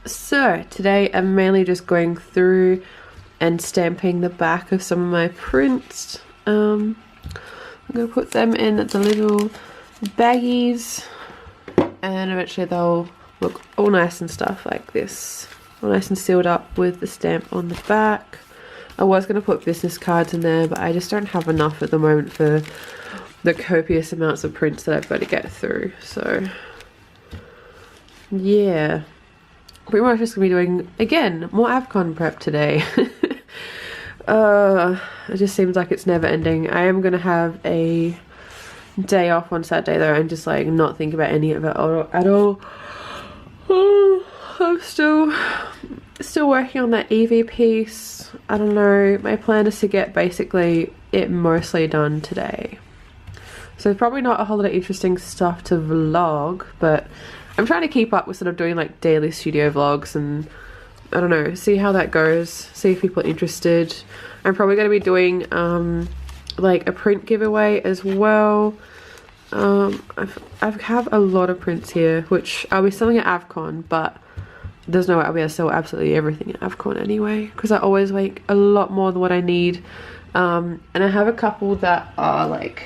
So today I'm mainly just going through and stamping the back of some of my prints. I'm going to put them in the little baggies and eventually they'll look all nice and stuff like this. All nice and sealed up with the stamp on the back. I was going to put business cards in there, but I just don't have enough at the moment for the copious amounts of prints that I've got to get through. So yeah, pretty much just going to be doing, again, more AvCon prep today. It just seems like it's never ending. I am going to have a day off on Saturday though and just like not think about any of it at all. I'm still working on that Eevee piece. I don't know, my plan is to get basically it mostly done today. So probably not a whole lot of interesting stuff to vlog, but I'm trying to keep up with sort of doing like daily studio vlogs and I don't know, see how that goes, see if people are interested. I'm probably going to be doing like a print giveaway as well. I have a lot of prints here which I'll be selling at AvCon, but there's no way I'll be able to sell absolutely everything at AvCon anyway because I always make a lot more than what I need. And I have a couple that are like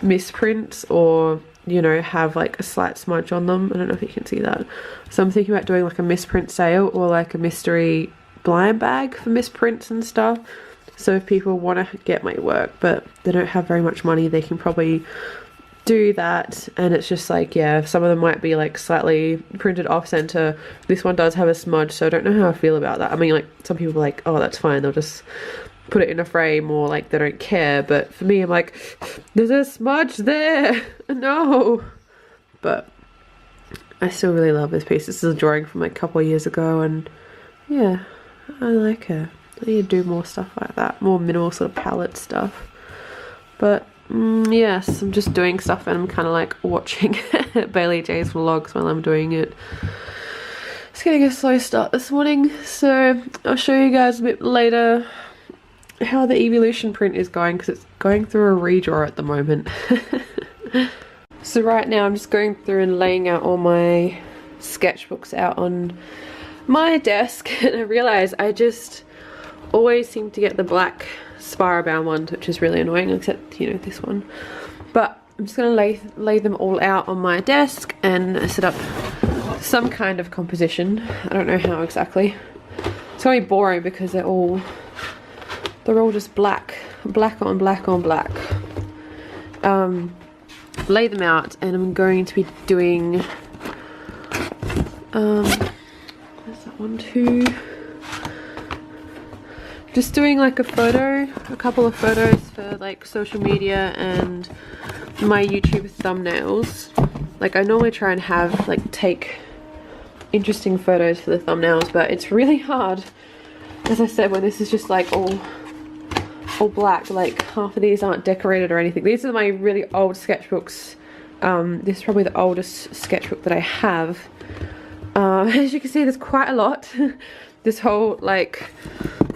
misprints or, you know, have like a slight smudge on them. I don't know if you can see that. So I'm thinking about doing like a misprint sale or like a mystery blind bag for misprints and stuff. So if people want to get my work but they don't have very much money, they can probably do that. And it's just like, yeah, some of them might be like slightly printed off center. This one does have a smudge, so I don't know how I feel about that. I mean, like some people are like, oh, that's fine, they'll just put it in a frame, or like they don't care, but for me I'm like, there's a smudge there. No, but I still really love this piece. This is a drawing from like a couple of years ago and yeah, I like it. I need to do more stuff like that, more minimal sort of palette stuff. But yes, I'm just doing stuff and I'm kind of like watching Bailey J's vlogs while I'm doing it. It's getting a slow start this morning, so I'll show you guys a bit later how the Evolution print is going because it's going through a redraw at the moment. So right now I'm just going through and laying out all my sketchbooks out on my desk and I realize I just always seem to get the black spiral bound ones, which is really annoying, except, you know, this one. But I'm just gonna lay them all out on my desk and set up some kind of composition. I don't know how exactly. It's gonna be boring because they're all just black on black on black. Lay them out and I'm going to be doing where's that one too? Just doing like a couple of photos for like social media and my YouTube thumbnails. Like I normally try and have like take interesting photos for the thumbnails, but it's really hard, as I said, when this is just like all black. Like half of these aren't decorated or anything. These are my really old sketchbooks. This is probably the oldest sketchbook that I have. As you can see, there's quite a lot. This whole like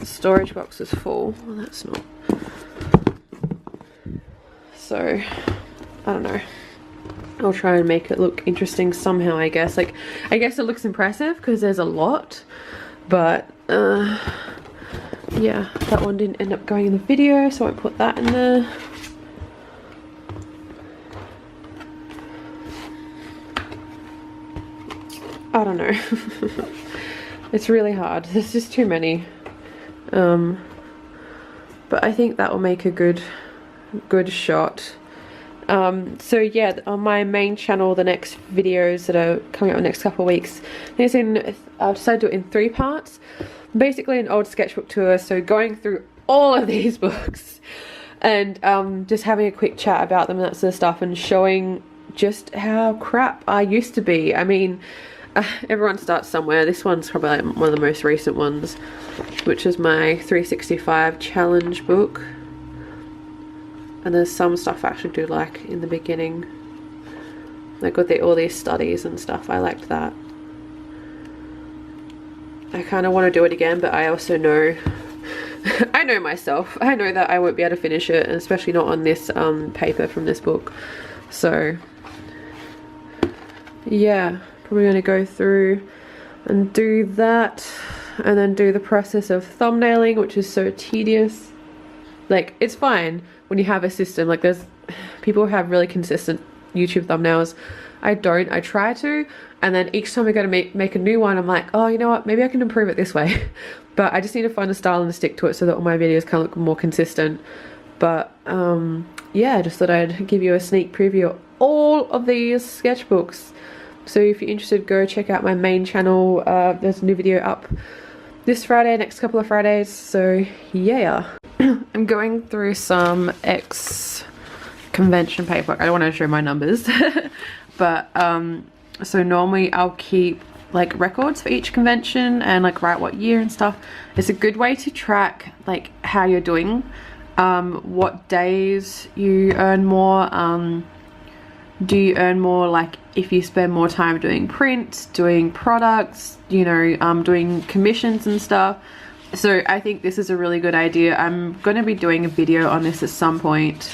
storage box is full. Well, that's not. So I don't know. I'll try and make it look interesting somehow, I guess. Like, I guess it looks impressive because there's a lot, but yeah, that one didn't end up going in the video, so I won't put that in there. I don't know. It's really hard. There's just too many. But I think that will make a good shot. So yeah, on my main channel, the next videos that are coming out in the next couple of weeks, I've decided to do it in 3 parts. Basically an old sketchbook tour, so going through all of these books and just having a quick chat about them and that sort of stuff, and showing just how crap I used to be. I mean, everyone starts somewhere. This one's probably like one of the most recent ones, which is my 365 challenge book. And there's some stuff I actually do like in the beginning, like with all these studies and stuff. I liked that. I kind of want to do it again, but I also know I know myself. I know that I won't be able to finish it, and especially not on this paper from this book. So yeah, probably going to go through and do that, and then do the process of thumbnailing, which is so tedious. Like, it's fine when you have a system. Like, there's people who have really consistent YouTube thumbnails. I don't. I try to, and then each time I go to make a new one, I'm like, oh, you know what, maybe I can improve it this way. But I just need to find a style and stick to it so that all my videos can look more consistent. But yeah, I just thought I'd give you a sneak preview of all of these sketchbooks. So if you're interested, go check out my main channel. There's a new video up this Friday, next couple of Fridays. So yeah. I'm going through some convention paperwork. I don't want to show my numbers. But so normally I'll keep like records for each convention and like write what year and stuff. It's a good way to track like how you're doing, what days you earn more. Do you earn more like if you spend more time doing print, doing products, you know, doing commissions and stuff. So I think this is a really good idea. I'm going to be doing a video on this at some point,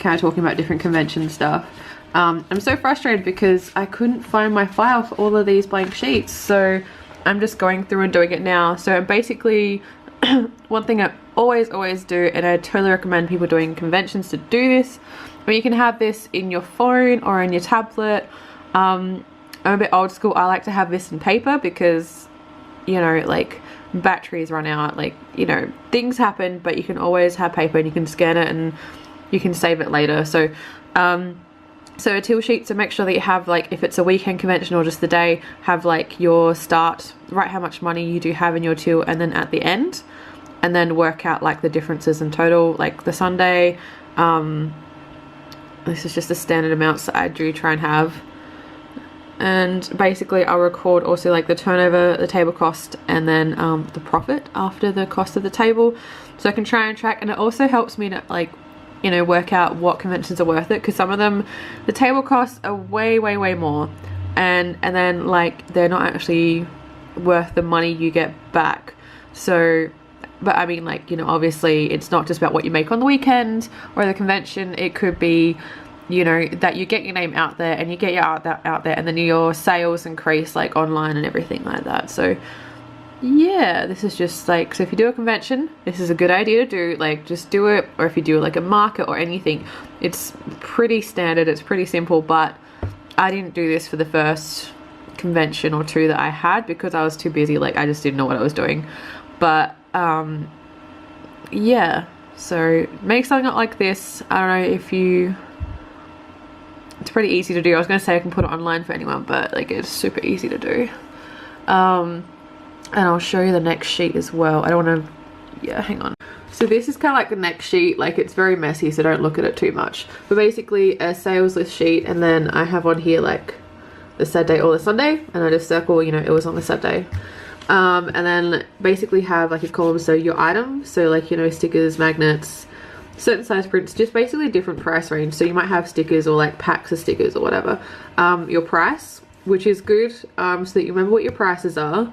kind of talking about different convention stuff. I'm so frustrated because I couldn't find my file for all of these blank sheets, so I'm just going through and doing it now. So basically, one thing I always do, and I totally recommend people doing conventions to do this, I mean, you can have this in your phone or in your tablet. I'm a bit old school. I like to have this in paper because, you know, like batteries run out, like, you know, things happen, but you can always have paper and you can scan it and you can save it later. So so a till sheet, so make sure that you have, like, if it's a weekend convention or just the day, have like your start, write how much money you do have in your till, and then at the end, and then work out like the differences in total, like the Sunday. This is just the standard amounts that I do try and have. And basically I'll record also like the turnover, the table cost, and then the profit after the cost of the table, so I can try and track. And it also helps me to, like, you know, work out what conventions are worth it, because some of them, the table costs are way more, and then like they're not actually worth the money you get back. So, but I mean, like, you know, obviously it's not just about what you make on the weekend or the convention. It could be, you know, that you get your name out there and you get your art out there, and then your sales increase like online and everything like that. So yeah, this is just like, so if you do a convention, this is a good idea to do, like, just do it. Or if you do like a market or anything, it's pretty standard, it's pretty simple. But I didn't do this for the first convention or two that I had because I was too busy, like I just didn't know what I was doing. But yeah, so make something up like this. I don't know if you, it's pretty easy to do. I was gonna say I can put it online for anyone, but like it's super easy to do. And I'll show you the next sheet as well. I don't want to, yeah, hang on. So this is kind of like the next sheet. Like, it's very messy, so don't look at it too much. But basically a sales list sheet, and then I have on here like the Saturday or the Sunday, and I just circle, you know, it was on the Saturday. And then basically have like his columns, so your item, so like, you know, stickers, magnets, certain size prints, just basically different price range. So you might have stickers or like packs of stickers or whatever. Your price, which is good, so that you remember what your prices are.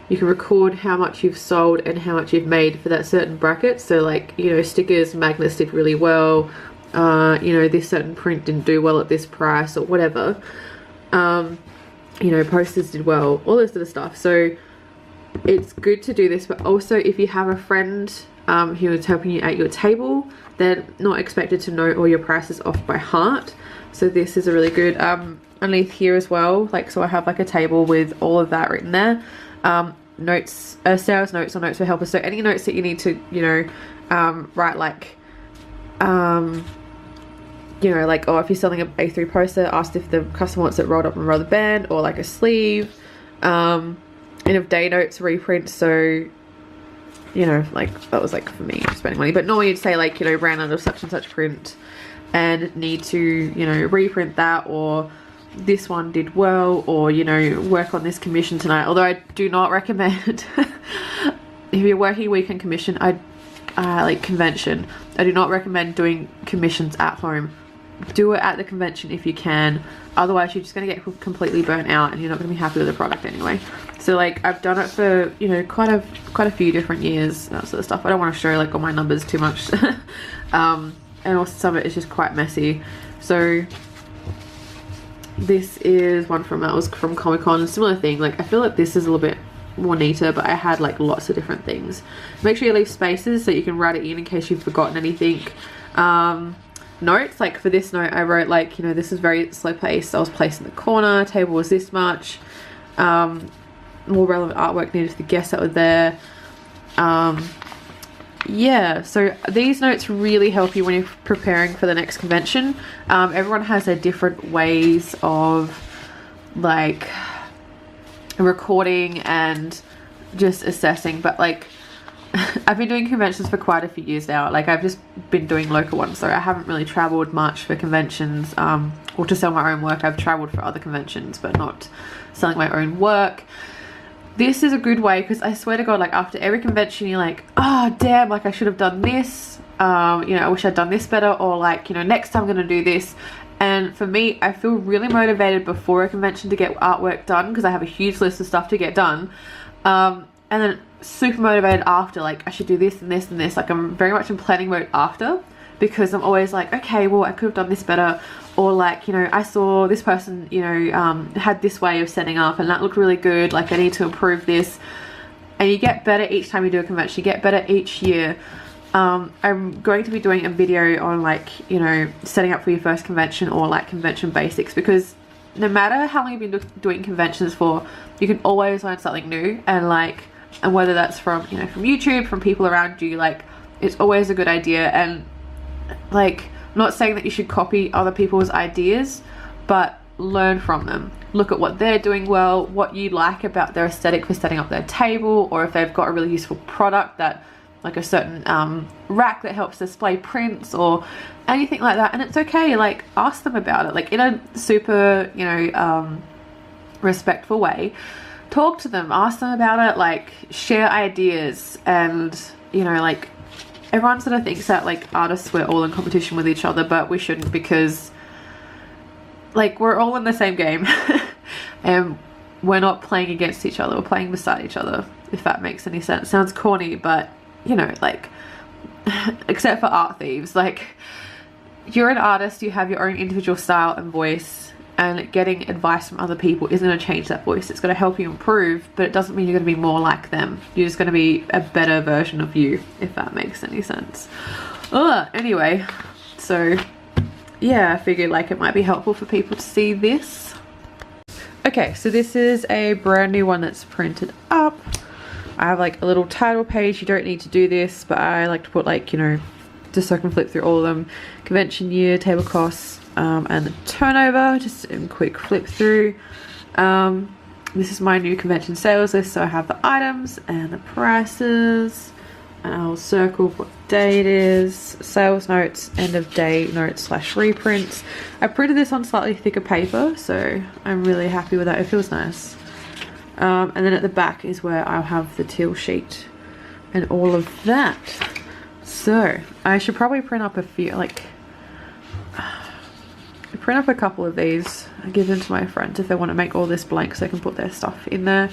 You can record how much you've sold and how much you've made for that certain bracket. So like, you know, stickers, magnets did really well. You know, this certain print didn't do well at this price or whatever. You know, posters did well, all this sort of stuff. So it's good to do this, but also if you have a friend who is helping you at your table, they're not expected to know all your prices off by heart. So this is a really good underneath here as well. Like, so I have like a table with all of that written there. Notes, sales notes or notes for helpers. So any notes that you need to, you know, write, like, you know, like, oh, if you're selling a A3 poster, asked if the customer wants it rolled up and roll the band, or like a sleeve. End of day notes, reprint. So, you know, like that was like for me spending money, but normally you'd say like, you know, ran out of such and such print and need to, you know, reprint that, or this one did well, or, you know, work on this commission tonight. Although I do not recommend if you're working weekend commission, like convention, I do not recommend doing commissions at home. Do it at the convention if you can, otherwise you're just going to get completely burnt out and you're not going to be happy with the product anyway. So like, I've done it for, you know, quite a few different years, that sort of stuff. I don't want to show like all my numbers too much. And also some of it is just quite messy. So This is one from Comic-Con, similar thing. Like I feel like this is a little bit more neater, but I had like lots of different things. Make sure you leave spaces so you can write it in case you've forgotten anything. Notes, like for this note I wrote like, you know, this is very slow paced. I was placed in the corner, table was this much, more relevant artwork needed for the guests that were there. Yeah, so these notes really help you when you're preparing for the next convention. Everyone has their different ways of like recording and just assessing, but like I've been doing conventions for quite a few years now. Like I've just been doing local ones, so I haven't really traveled much for conventions or to sell my own work. I've traveled for other conventions but not selling my own work. This is a good way because I swear to God, like after every convention you're like, oh damn, like I should have done this, you know, I wish I'd done this better, or like, you know, next time I'm gonna do this. And for me, I feel really motivated before a convention to get artwork done because I have a huge list of stuff to get done, and then super motivated after, like I should do this and this and this. Like I'm very much in planning mode after, because I'm always like, okay, well I could have done this better, or like, you know, I saw this person, you know, had this way of setting up and that looked really good, like I need to improve this. And you get better each time you do a convention, you get better each year. I'm going to be doing a video on like, you know, setting up for your first convention, or like convention basics, because no matter how long you've been doing conventions for, you can always learn something new. And like, and whether that's from, you know, from YouTube, from people around you, like it's always a good idea. And like, I'm not saying that you should copy other people's ideas, but learn from them. Look at what they're doing well, what you like about their aesthetic for setting up their table, or if they've got a really useful product that, like a certain rack that helps display prints or anything like that. And it's okay, like ask them about it, like in a super, you know, respectful way. Talk to them, ask them about it, like share ideas. And you know, like everyone sort of thinks that like artists, we're all in competition with each other, but we shouldn't, because like we're all in the same game and we're not playing against each other, we're playing beside each other, if that makes any sense. Sounds corny, but you know, like except for art thieves, like you're an artist, you have your own individual style and voice, and getting advice from other people isn't going to change that voice. It's going to help you improve, but it doesn't mean you're going to be more like them. You're just going to be a better version of you, if that makes any sense. Anyway, so yeah, I figured like it might be helpful for people to see this. Okay, so this is a brand new one that's printed up. I have like a little title page. You don't need to do this, but I like to put like, you know, just so I can flip through all of them. Convention year, table costs, and the turnover, just a quick flip through. This is my new convention sales list, so I have the items and the prices, and I'll circle what day it is, sales notes, end of day notes / reprints. I printed this on slightly thicker paper, so I'm really happy with that. It feels nice. And then at the back is where I'll have the teal sheet and all of that. So I should probably print up a few, like print up a couple of these and give them to my friends if they want to make all this blank so they can put their stuff in there.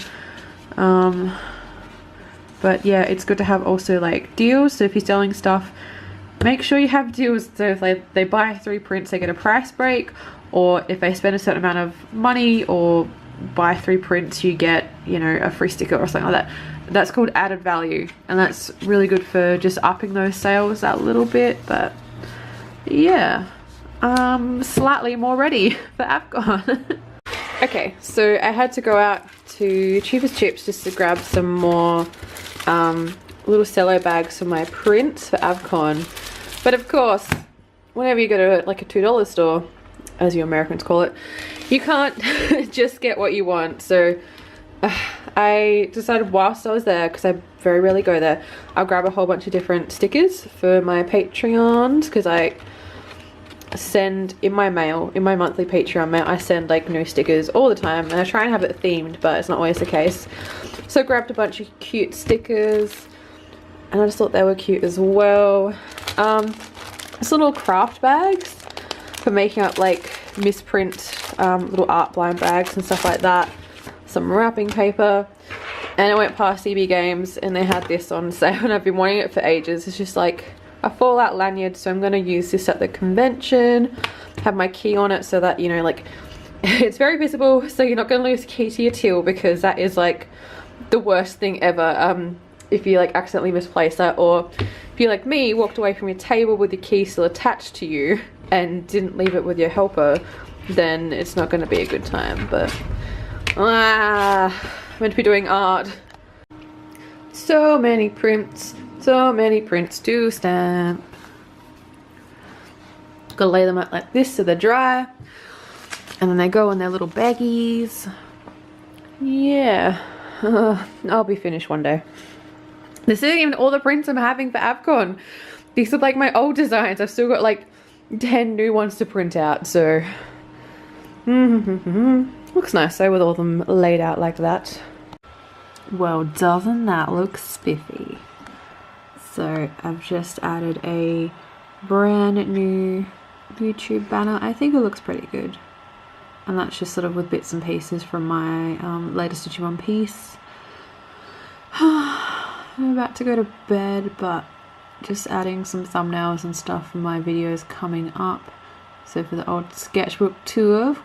But yeah, it's good to have also like deals. So if you're selling stuff, make sure you have deals. So if they buy 3 prints, they get a price break, or if they spend a certain amount of money or buy 3 prints, you get, you know, a free sticker or something like that. That's called added value, and that's really good for just upping those sales that little bit. But yeah, slightly more ready for AFCON. Okay, so I had to go out to Cheapest Chips just to grab some more little cello bags for my prints for AFCON. But of course, whenever you go to like a $2 store, as you Americans call it, you can't just get what you want. So I decided whilst I was there, because I very rarely go there, I'll grab a whole bunch of different stickers for my Patreons, because I send in my mail, in my monthly Patreon mail, I send like new stickers all the time, and I try and have it themed, but it's not always the case. So I grabbed a bunch of cute stickers, and I just thought they were cute as well. It's little craft bags for making up like misprint little art blind bags and stuff like that. Some wrapping paper, and I went past CB Games and they had this on sale, and I've been wanting it for ages. It's just like a Fallout lanyard, so I'm going to use this at the convention, have my key on it so that, you know, like It's very visible, so you're not going to lose the key to your till, because that is like the worst thing ever. If you like accidentally misplace that, or if you like me walked away from your table with your key still attached to you and didn't leave it with your helper, then it's not going to be a good time. But I'm meant to be doing art. So many prints to stamp. Gotta lay them out like this so they're dry, and then they go in their little baggies. Yeah, I'll be finished one day. This isn't even all the prints I'm having for AvCon. These are like my old designs. I've still got like 10 new ones to print out, so looks nice though with all of them laid out like that. Well, doesn't that look spiffy? So I've just added a brand new YouTube banner. I think it looks pretty good, and that's just sort of with bits and pieces from my latest Stitchy One piece. I'm about to go to bed, but just adding some thumbnails and stuff for my videos coming up. So for the old sketchbook tour,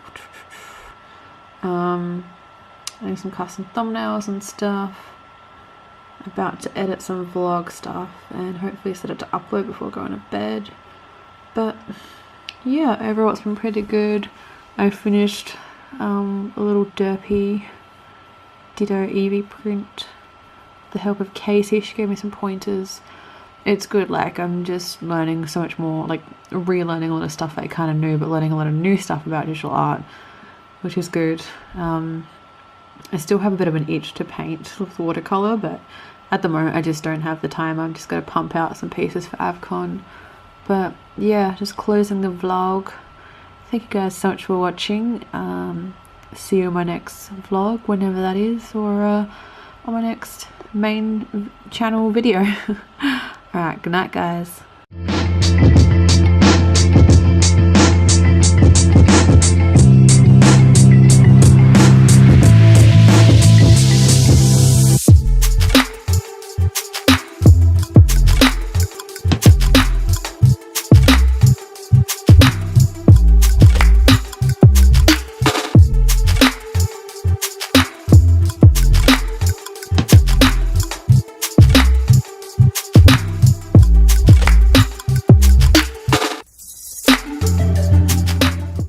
adding some custom thumbnails and stuff. About to edit some vlog stuff and hopefully set it to upload before going to bed. But yeah, overall it's been pretty good. I finished a little derpy Ditto Eevee print with the help of Casey. She gave me some pointers. It's good, like I'm just learning so much more, like relearning a lot of stuff that I kind of knew, but learning a lot of new stuff about digital art, which is good. I still have a bit of an itch to paint with watercolor, but at the moment I just don't have the time. I'm just going to pump out some pieces for AvCon. But yeah, just closing the vlog. Thank you guys so much for watching. See you in my next vlog, whenever that is, or on my next main channel video. Alright, good night guys.